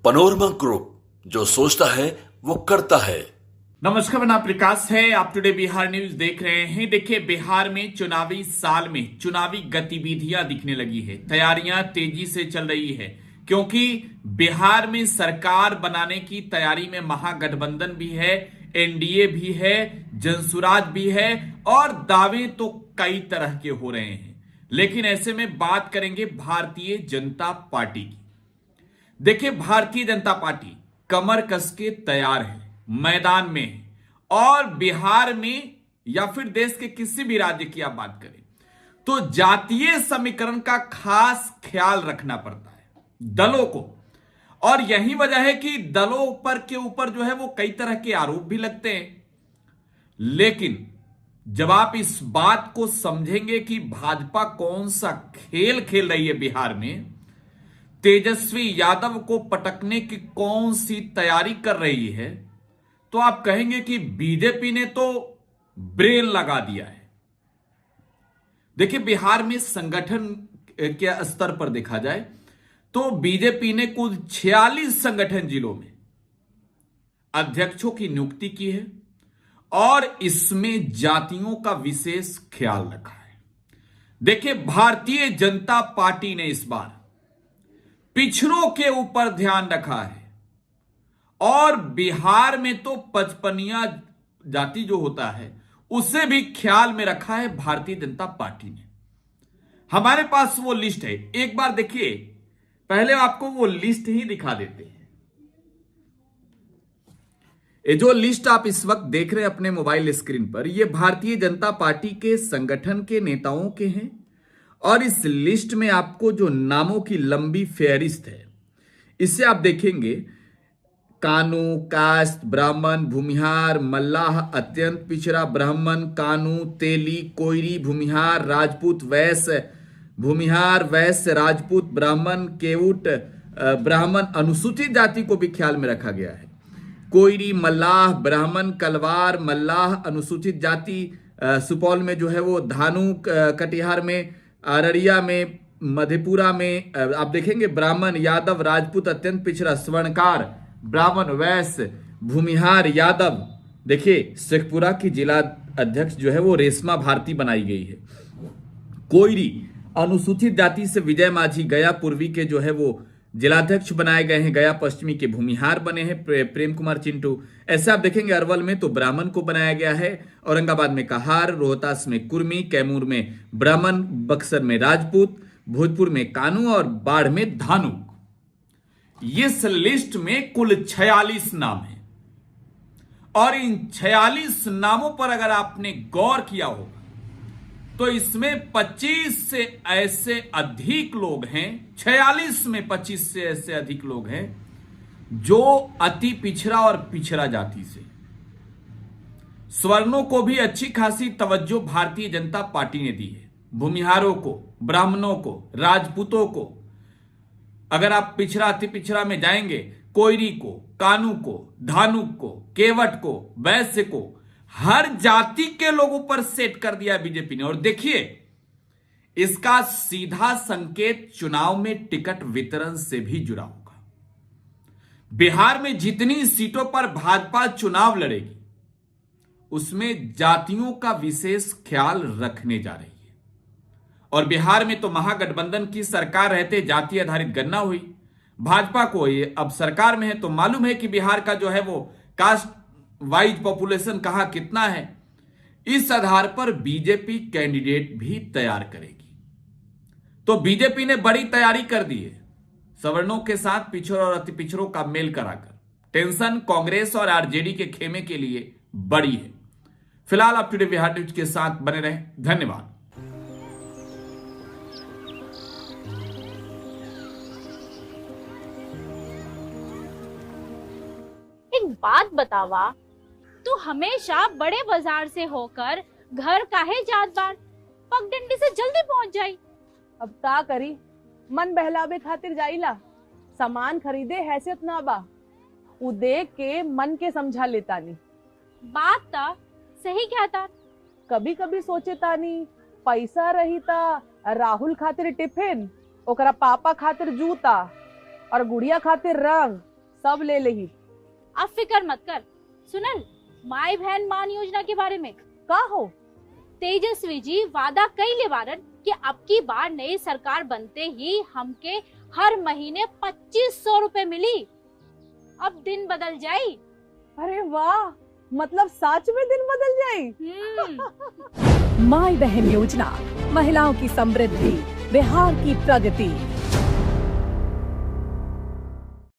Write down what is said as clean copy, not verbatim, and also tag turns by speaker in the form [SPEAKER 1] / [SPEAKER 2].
[SPEAKER 1] Panorama group, जो सोचता है वो करता है।
[SPEAKER 2] नमस्कार, मैं नाम प्रकाश है। आप टुडे बिहार न्यूज देख रहे हैं। देखिए, बिहार में चुनावी साल में चुनावी गतिविधियां दिखने लगी है। तैयारियां तेजी से चल रही है क्योंकि बिहार में सरकार बनाने की तैयारी में महागठबंधन भी है, एनडीए भी है, जनसुराज भी है और दावे तो कई तरह के हो रहे हैं। लेकिन ऐसे में बात करेंगे भारतीय जनता पार्टी की। देखिए, भारतीय जनता पार्टी कमर कस के तैयार है, मैदान में है और बिहार में या फिर देश के किसी भी राज्य की आप बात करें तो जातीय समीकरण का खास ख्याल रखना पड़ता है दलों को। और यही वजह है कि दलों पर के ऊपर जो है वो कई तरह के आरोप भी लगते हैं। लेकिन जब आप इस बात को समझेंगे कि भाजपा कौन सा खेल खेल रही है बिहार में, तेजस्वी यादव को पटकने की कौन सी तैयारी कर रही है, तो आप कहेंगे कि बीजेपी ने तो ब्रेन लगा दिया है। देखिए, बिहार में संगठन के स्तर पर देखा जाए तो बीजेपी ने कुल 46 संगठन जिलों में अध्यक्षों की नियुक्ति की है और इसमें जातियों का विशेष ख्याल रखा है। देखिए, भारतीय जनता पार्टी ने इस बार पिछड़ों के ऊपर ध्यान रखा है और बिहार में तो पचपनिया जाति जो होता है उसे भी ख्याल में रखा है भारतीय जनता पार्टी ने। हमारे पास वो लिस्ट है, एक बार देखिए। पहले आपको वो लिस्ट ही दिखा देते हैं। ये जो लिस्ट आप इस वक्त देख रहे हैं अपने मोबाइल स्क्रीन पर, ये भारतीय जनता पार्टी के संगठन के नेताओं के हैं और इस लिस्ट में आपको जो नामों की लंबी फेहरिस्त है, इससे आप देखेंगे कानू, कास्त, ब्राह्मण, भूमिहार, मल्लाह, अत्यंत पिछड़ा, ब्राह्मण, कानू, तेली, कोयरी, भूमिहार, राजपूत, वैश्य, भूमिहार, वैश्य, राजपूत, ब्राह्मण, केवट, ब्राह्मण, अनुसूचित जाति को भी ख्याल में रखा गया है। कोयरी, मल्लाह, ब्राह्मण, कलवार, मल्लाह, अनुसूचित जाति, सुपौल में जो है वो धानु, कटिहार में, अररिया में, मधेपुरा में आप देखेंगे ब्राह्मण, यादव, राजपूत, अत्यंत पिछड़ा, स्वर्णकार, ब्राह्मण, वैश्य, भूमिहार, यादव। देखिए, शेखपुरा की जिला अध्यक्ष जो है वो रेशमा भारती बनाई गई है। कोयरी अनुसूचित जाति से विजय माझी गया पूर्वी के जो है वो जिलाध्यक्ष बनाए गए हैं। गया पश्चिमी के भूमिहार बने हैं प्रेम कुमार चिंटू। ऐसे आप देखेंगे अरवल में तो ब्राह्मण को बनाया गया है, औरंगाबाद में कहार, रोहतास में कुर्मी, कैमूर में ब्राह्मण, बक्सर में राजपूत, भोजपुर में कानू और बाढ़ में धानु। इस लिस्ट में कुल 46 नाम हैं और इन 46 नामों पर अगर आपने गौर किया होगा तो इसमें 25 से ऐसे अधिक लोग हैं, 46 में 25 से ऐसे अधिक लोग हैं जो अति पिछड़ा और पिछड़ा जाति से। स्वर्णों को भी अच्छी खासी तवज्जो भारतीय जनता पार्टी ने दी है। भूमिहारों को, ब्राह्मणों को, राजपूतों को, अगर आप पिछड़ा अति पिछड़ा में जाएंगे, कोयरी को, कानू को, धानुक को, केवट को, वैश्य को, हर जाति के लोगों पर सेट कर दिया बीजेपी ने। और देखिए, इसका सीधा संकेत चुनाव में टिकट वितरण से भी जुड़ा होगा। बिहार में जितनी सीटों पर भाजपा चुनाव लड़ेगी उसमें जातियों का विशेष ख्याल रखने जा रही है। और बिहार में तो महागठबंधन की सरकार रहते जाति आधारित गणना हुई। भाजपा को ये अब सरकार में है तो मालूम है कि बिहार का जो है वो कास्ट वाइज पॉपुलेशन कहां कितना है। इस आधार पर बीजेपी कैंडिडेट भी तैयार करेगी। तो बीजेपी ने बड़ी तैयारी कर दी है, सवर्णों के साथ पिछड़ों और अति पिछड़ों का मेल कराकर। टेंशन कांग्रेस और आरजेडी के खेमे के लिए बड़ी है। फिलहाल आप टुडे बिहार न्यूज के साथ बने रहें। धन्यवाद।
[SPEAKER 3] एक बात बतावा, तू हमेशा बड़े बाजार से होकर घर काहे जात बार? पगडंडी से जल्दी पहुंच जाई।
[SPEAKER 4] अब का करी, मन बहलावे खातिर जाइला। सामान खरीदे हैसियत ना बा, उ देख के मन के समझा लेतानी।
[SPEAKER 3] बात ता सही कहता।
[SPEAKER 4] कभी कभी सोचे तानी पैसा रही ता राहुल खातिर टिफिन, ओकरा पापा खातिर जूता और गुड़िया खातिर रंग सब ले लही।
[SPEAKER 3] अब फिक्र मत कर। सुनल माई बहन मान योजना के बारे में
[SPEAKER 4] का हो?
[SPEAKER 3] तेजस्वी जी वादा कइले बारन कि अब की बार नई सरकार बनते ही हमके हर महीने 2500 रुपए मिली। अब दिन बदल जाई।
[SPEAKER 4] अरे वाह, मतलब सच में दिन बदल जाई।
[SPEAKER 5] माई बहन योजना, महिलाओं की समृद्धि, बिहार की प्रगति।